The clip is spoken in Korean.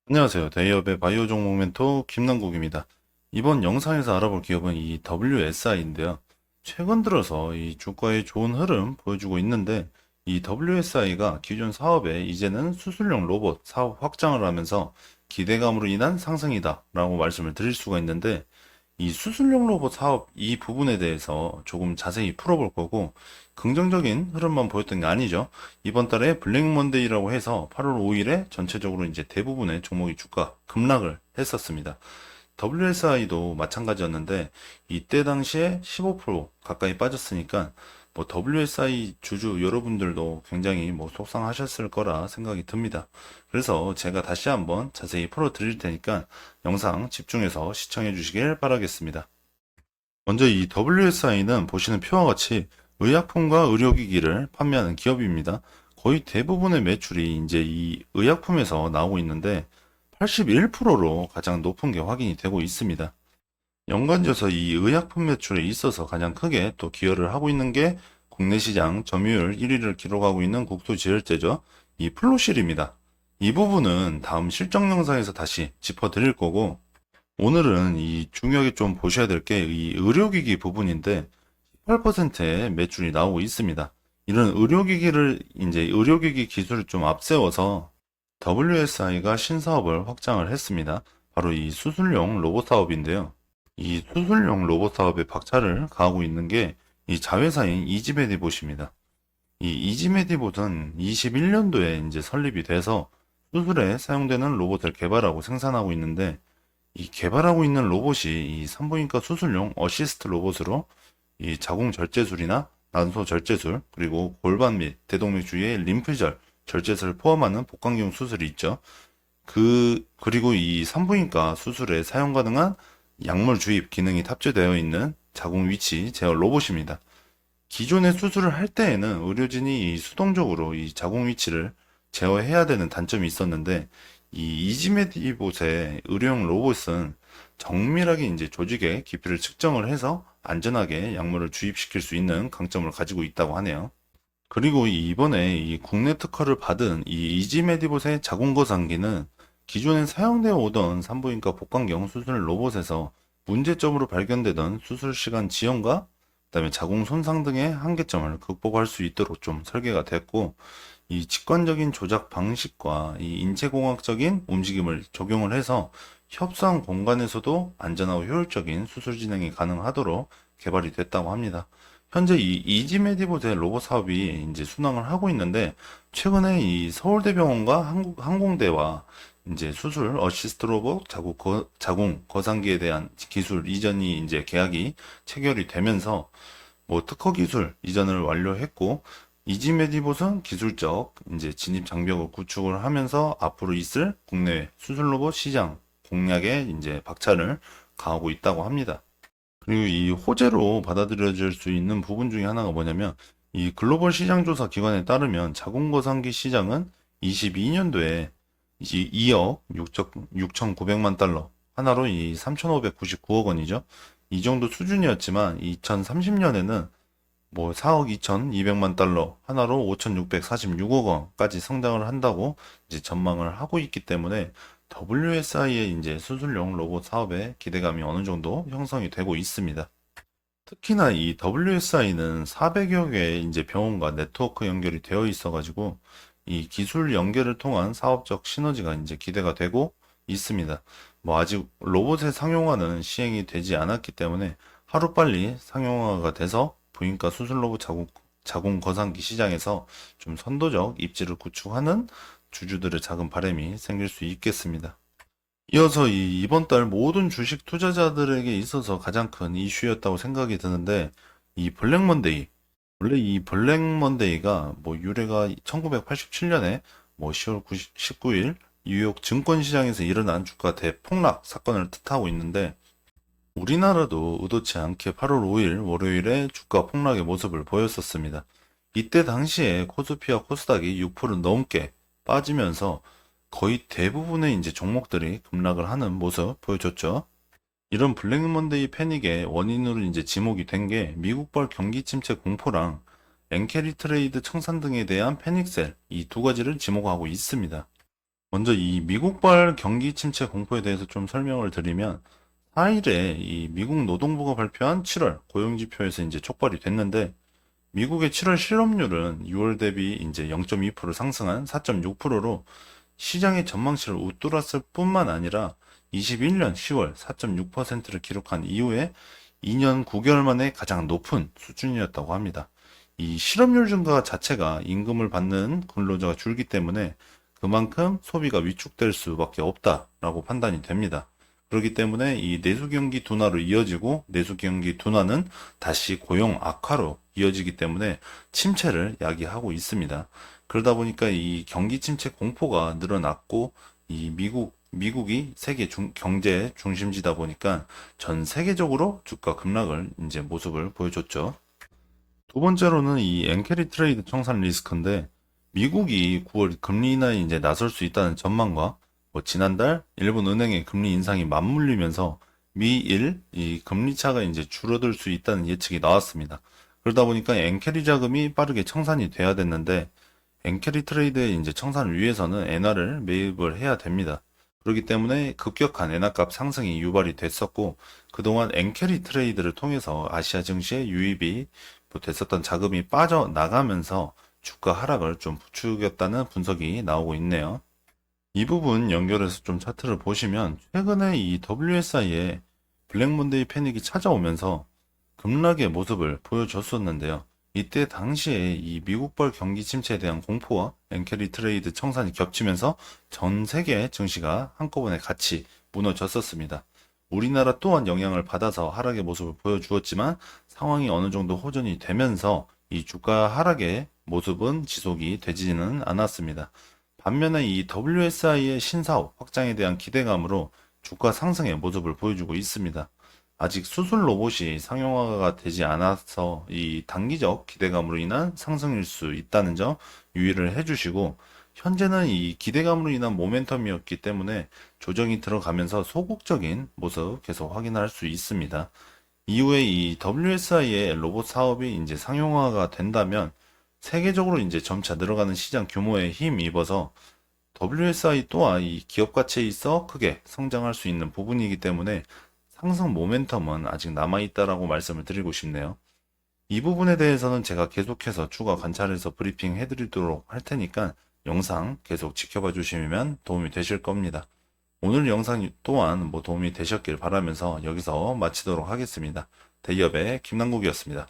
안녕하세요. 대기업의 바이오 종목 멘토 김남국입니다. 이번 영상에서 알아볼 기업은 이 WSI인데요. 최근 들어서 이 주가의 좋은 흐름 보여주고 있는데 이 WSI가 기존 사업에 이제는 수술용 로봇 사업 확장을 하면서 기대감으로 인한 상승이다 라고 말씀을 드릴 수가 있는데 이 수술용 로봇 사업 이 부분에 대해서 조금 자세히 풀어볼 거고 긍정적인 흐름만 보였던 게 아니죠. 이번 달에 블랙 먼데이라고 해서 8월 5일에 전체적으로 이제 대부분의 종목이 주가 급락을 했었습니다. WSI도 마찬가지였는데 이때 당시에 15% 가까이 빠졌으니까 뭐 WSI 주주 여러분들도 굉장히 뭐 속상하셨을 거라 생각이 듭니다. 그래서 제가 다시 한번 자세히 풀어 드릴 테니까 영상 집중해서 시청해 주시길 바라겠습니다. 먼저 이 WSI는 보시는 표와 같이 의약품과 의료기기를 판매하는 기업입니다. 거의 대부분의 매출이 이제 이 의약품에서 나오고 있는데 81%로 가장 높은 게 확인이 되고 있습니다. 연관져서 이 의약품 매출에 있어서 가장 크게 또 기여를 하고 있는 게 국내 시장 점유율 1위를 기록하고 있는 국토지혈제죠. 이 플로실입니다. 이 부분은 다음 실적 영상에서 다시 짚어드릴 거고 오늘은 이 중요하게 좀 보셔야 될 게 이 의료기기 부분인데 18%의 매출이 나오고 있습니다. 이런 의료기기를 이제 의료기기 기술을 좀 앞세워서 WSI가 신사업을 확장을 했습니다. 바로 이 수술용 로봇 사업인데요. 이 수술용 로봇 사업에 박차를 가하고 있는 게 이 자회사인 이지메디봇입니다. 이 이지메디봇은 21년도에 이제 설립이 돼서 수술에 사용되는 로봇을 개발하고 생산하고 있는데 이 개발하고 있는 로봇이 이 산부인과 수술용 어시스트 로봇으로 이 자궁 절제술이나 난소 절제술 그리고 골반 및 대동맥 주위의 림프절 절제술을 포함하는 복강경 수술이 있죠. 그리고 이 산부인과 수술에 사용 가능한 약물 주입 기능이 탑재되어 있는 자궁 위치 제어 로봇입니다. 기존의 수술을 할 때에는 의료진이 이 수동적으로 이 자궁 위치를 제어해야 되는 단점이 있었는데 이 이지메디봇의 의료용 로봇은 정밀하게 이제 조직의 깊이를 측정을 해서 안전하게 약물을 주입시킬 수 있는 강점을 가지고 있다고 하네요. 그리고 이번에 이 국내 특허를 받은 이 이지메디봇의 자궁거상기는 기존에 사용되어 오던 산부인과 복강경 수술 로봇에서 문제점으로 발견되던 수술 시간 지연과 그다음에 자궁 손상 등의 한계점을 극복할 수 있도록 좀 설계가 됐고 이 직관적인 조작 방식과 이 인체공학적인 움직임을 적용을 해서 협소한 공간에서도 안전하고 효율적인 수술 진행이 가능하도록 개발이 됐다고 합니다. 현재 이 이지메디봇의 로봇 사업이 이제 순항을 하고 있는데 최근에 이 서울대병원과 항공대와 이제 수술 어시스트 로봇 자궁 거상기에 대한 기술 이전이 이제 계약이 체결이 되면서 뭐 특허 기술 이전을 완료했고 이지메디봇은 기술적 이제 진입 장벽을 구축을 하면서 앞으로 있을 국내 수술 로봇 시장 공략에 이제 박차를 가하고 있다고 합니다. 그리고 이 호재로 받아들여질 수 있는 부분 중에 하나가 뭐냐면 이 글로벌 시장 조사 기관에 따르면 자궁거상기 시장은 22년도에 2억 6,900만 달러 하나로 이 3,599억 원이죠. 이 정도 수준이었지만 2030년에는 뭐 4억 2,200만 달러 하나로 5,646억 원까지 성장을 한다고 이제 전망을 하고 있기 때문에 WSI의 이제 수술용 로봇 사업에 기대감이 어느 정도 형성이 되고 있습니다. 특히나 이 WSI는 400여 개의 이제 병원과 네트워크 연결이 되어 있어가지고 이 기술 연계를 통한 사업적 시너지가 이제 기대가 되고 있습니다. 뭐 아직 로봇의 상용화는 시행이 되지 않았기 때문에 하루빨리 상용화가 돼서 부인과 수술 로봇 자궁 거상기 시장에서 좀 선도적 입지를 구축하는 주주들의 작은 바람이 생길 수 있겠습니다. 이어서 이번 달 모든 주식 투자자들에게 있어서 가장 큰 이슈였다고 생각이 드는데 이 블랙 먼데이 원래 이 블랙 먼데이가 뭐 유래가 1987년에 뭐 10월 19일 뉴욕 증권시장에서 일어난 주가 대폭락 사건을 뜻하고 있는데 우리나라도 의도치 않게 8월 5일 월요일에 주가 폭락의 모습을 보였었습니다. 이때 당시에 코스피와 코스닥이 6% 넘게 빠지면서 거의 대부분의 이제 종목들이 급락을 하는 모습 보여줬죠. 이런 블랙 먼데이 패닉의 원인으로 이제 지목이 된 게 미국발 경기 침체 공포랑 엔캐리 트레이드 청산 등에 대한 패닉셀 이 두 가지를 지목하고 있습니다. 먼저 이 미국발 경기 침체 공포에 대해서 좀 설명을 드리면 4일에 이 미국 노동부가 발표한 7월 고용지표에서 이제 촉발이 됐는데 미국의 7월 실업률은 6월 대비 이제 0.2% 상승한 4.6%로 시장의 전망치를 웃돌았을 뿐만 아니라 21년 10월 4.6%를 기록한 이후에 2년 9개월 만에 가장 높은 수준이었다고 합니다. 이 실업률 증가 자체가 임금을 받는 근로자가 줄기 때문에 그만큼 소비가 위축될 수밖에 없다라고 판단이 됩니다. 그렇기 때문에 이 내수 경기 둔화로 이어지고 내수 경기 둔화는 다시 고용 악화로 이어지기 때문에 침체를 야기하고 있습니다. 그러다 보니까 이 경기 침체 공포가 늘어났고 이 미국이 세계 경제 중심지다 보니까 전 세계적으로 주가 급락을 이제 모습을 보여줬죠. 두 번째로는 이 엔캐리 트레이드 청산 리스크인데 미국이 9월 금리 인하에 이제 나설 수 있다는 전망과 뭐 지난달 일본 은행의 금리 인상이 맞물리면서 미일 이 금리 차가 이제 줄어들 수 있다는 예측이 나왔습니다. 그러다 보니까 엔캐리 자금이 빠르게 청산이 돼야 됐는데 엔캐리 트레이드의 이제 청산을 위해서는 엔화를 매입을 해야 됩니다. 그렇기 때문에 급격한 엔화값 상승이 유발이 됐었고 그동안 엔캐리 트레이드를 통해서 아시아 증시에 유입이 뭐 됐었던 자금이 빠져나가면서 주가 하락을 좀 부추겼다는 분석이 나오고 있네요. 이 부분 연결해서 좀 차트를 보시면 최근에 이 WSI에 블랙 먼데이 패닉이 찾아오면서 급락의 모습을 보여줬었는데요. 이때 당시에 이 미국발 경기 침체에 대한 공포와 엔캐리 트레이드 청산이 겹치면서 전 세계 증시가 한꺼번에 같이 무너졌었습니다. 우리나라 또한 영향을 받아서 하락의 모습을 보여주었지만 상황이 어느 정도 호전이 되면서 이 주가 하락의 모습은 지속이 되지는 않았습니다. 반면에 이 WSI의 신사업 확장에 대한 기대감으로 주가 상승의 모습을 보여주고 있습니다. 아직 수술 로봇이 상용화가 되지 않아서 이 단기적 기대감으로 인한 상승일 수 있다는 점 유의를 해주시고 현재는 이 기대감으로 인한 모멘텀이었기 때문에 조정이 들어가면서 소극적인 모습 계속 확인할 수 있습니다. 이후에 이 WSI의 로봇 사업이 이제 상용화가 된다면 세계적으로 이제 점차 늘어가는 시장 규모에 힘입어서 WSI 또한 이 기업 가치에 있어 크게 성장할 수 있는 부분이기 때문에 상승 모멘텀은 아직 남아있다라고 말씀을 드리고 싶네요. 이 부분에 대해서는 제가 계속해서 추가 관찰해서 브리핑 해드리도록 할 테니까 영상 계속 지켜봐 주시면 도움이 되실 겁니다. 오늘 영상 또한 뭐 도움이 되셨길 바라면서 여기서 마치도록 하겠습니다. 대기업의 김남국이었습니다.